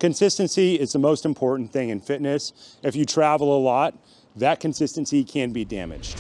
Consistency is the most important thing in fitness. If you travel a lot, that consistency can be damaged.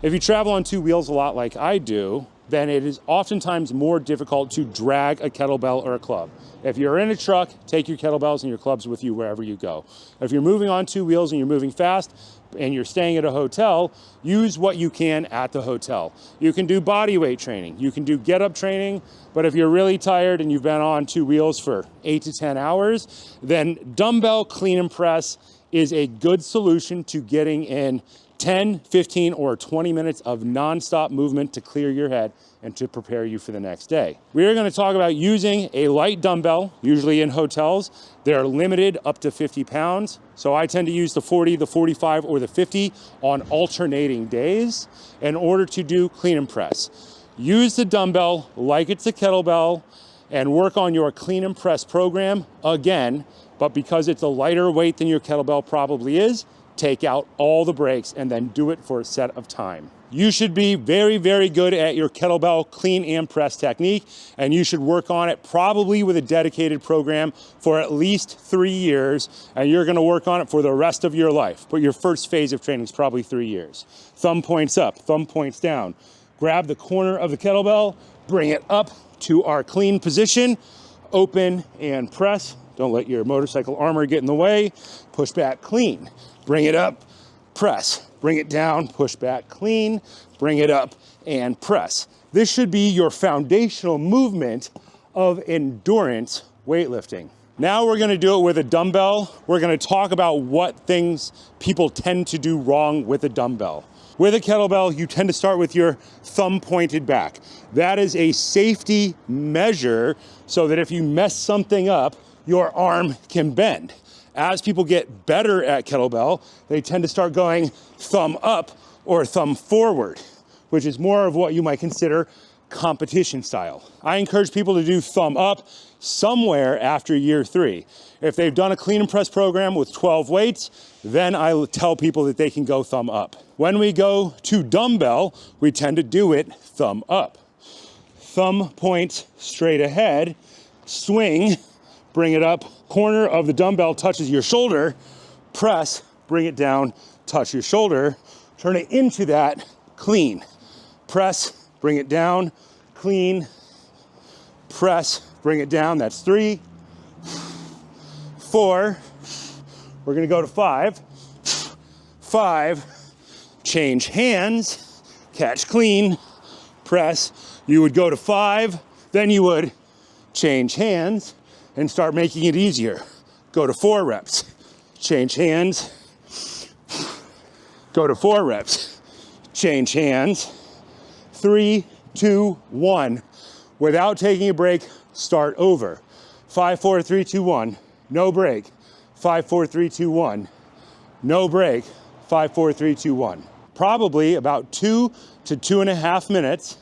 If you travel on two wheels a lot like I do, then it is oftentimes more difficult to drag a kettlebell or a club. If you're in a truck, take your kettlebells and your clubs with you wherever you go. If you're moving on two wheels and you're moving fast and you're staying at a hotel, use what you can at the hotel. You can do body weight training, you can do get-up training, but if you're really tired and you've been on two wheels for 8 to 10 hours, then dumbbell clean and press is a good solution to getting in 10, 15, or 20 minutes of nonstop movement to clear your head and to prepare you for the next day. We are going to talk about using a light dumbbell, usually in hotels. They're limited up to 50 pounds. So I tend to use the 40, the 45, or the 50 on alternating days in order to do clean and press. Use the dumbbell like it's a kettlebell and work on your clean and press program again, but because it's a lighter weight than your kettlebell probably is, take out all the breaks and then do it for a set of time. You should be very, very good at your kettlebell clean and press technique, and you should work on it probably with a dedicated program for at least 3 years, and you're gonna work on it for the rest of your life. But your first phase of training is probably 3 years. Thumb points up, thumb points down. Grab the corner of the kettlebell, bring it up to our clean position, open and press. Don't let your motorcycle armor get in the way. Push back clean. Bring it up, press, bring it down, push back clean, bring it up and press. This should be your foundational movement of endurance weightlifting. Now we're gonna do it with a dumbbell. We're gonna talk about what things people tend to do wrong with a dumbbell. With a kettlebell, you tend to start with your thumb pointed back. That is a safety measure so that if you mess something up, your arm can bend. As people get better at kettlebell, they tend to start going thumb up or thumb forward, which is more of what you might consider competition style. I encourage people to do thumb up somewhere after year 3. If they've done a clean and press program with 12 weights, then I tell people that they can go thumb up. When we go to dumbbell, we tend to do it thumb up. Thumb point straight ahead, swing, bring it up, corner of the dumbbell touches your shoulder, press, bring it down, touch your shoulder, turn it into that, clean. Press, bring it down, clean, press, bring it down, that's 3, 4, we're gonna go to 5, 5, change hands, catch clean, press, you would go to 5, then you would change hands, and start making it easier. Go to 4 reps, change hands, go to 4 reps, change hands, 3, 2, 1. Without taking a break, start over. 5, 4, 3, 2, 1, no break. 5, 4, 3, 2, 1, no break. 5, 4, 3, 2, 1. Probably about 2 to 2.5 minutes.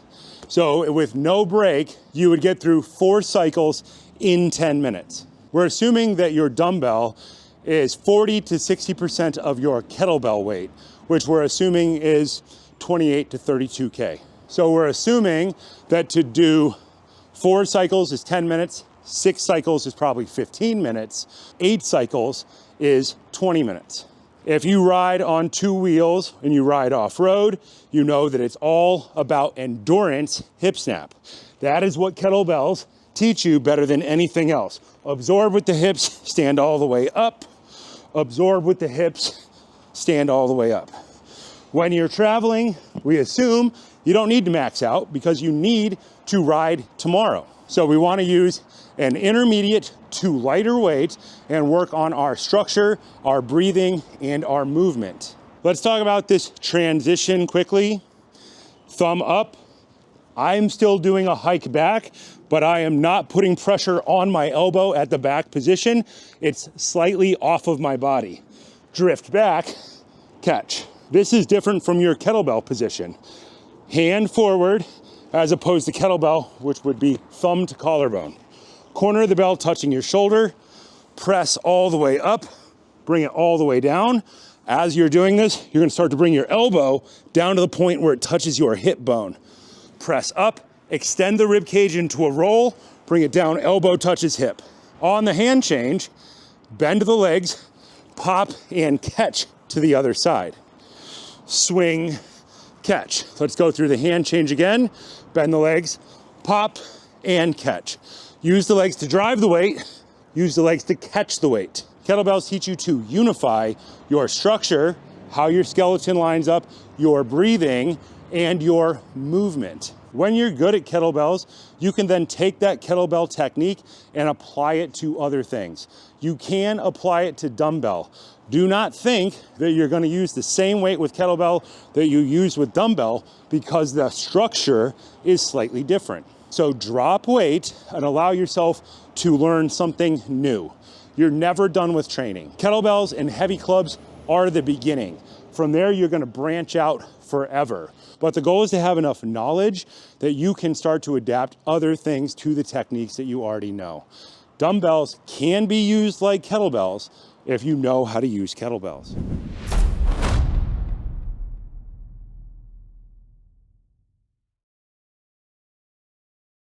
So with no break, you would get through 4 cycles in 10 minutes. We're assuming that your dumbbell is 40 to 60% of your kettlebell weight, which we're assuming is 28 to 32K. So we're assuming that to do 4 cycles is 10 minutes, 6 cycles is probably 15 minutes, 8 cycles is 20 minutes. If you ride on 2 wheels and you ride off-road, you know that it's all about endurance hip snap. That is what kettlebells teach you better than anything else. Absorb with the hips, stand all the way up. Absorb with the hips, stand all the way up. When you're traveling, we assume you don't need to max out because you need to ride tomorrow. So we want to use an intermediate to lighter weight and work on our structure, our breathing, and our movement. Let's talk about this transition quickly. Thumb up. I'm still doing a hike back, but I am not putting pressure on my elbow at the back position. It's slightly off of my body. Drift back, catch. This is different from your kettlebell position. Hand forward, as opposed to kettlebell, which would be thumb to collarbone. Corner of the bell touching your shoulder, press all the way up, bring it all the way down. As you're doing this, you're gonna start to bring your elbow down to the point where it touches your hip bone. Press up, extend the rib cage into a roll, bring it down, elbow touches hip. On the hand change, bend the legs, pop and catch to the other side. Swing, catch. Let's go through the hand change again. Bend the legs, pop and catch. Use the legs to drive the weight, use the legs to catch the weight. Kettlebells teach you to unify your structure, how your skeleton lines up, your breathing, and your movement. When you're good at kettlebells, you can then take that kettlebell technique and apply it to other things. You can apply it to dumbbell. Do not think that you're going to use the same weight with kettlebell that you use with dumbbell, because the structure is slightly different. So drop weight and allow yourself to learn something new. You're never done with training. Kettlebells and heavy clubs are the beginning. From there, you're going to branch out forever. But the goal is to have enough knowledge that you can start to adapt other things to the techniques that you already know. Dumbbells can be used like kettlebells if you know how to use kettlebells.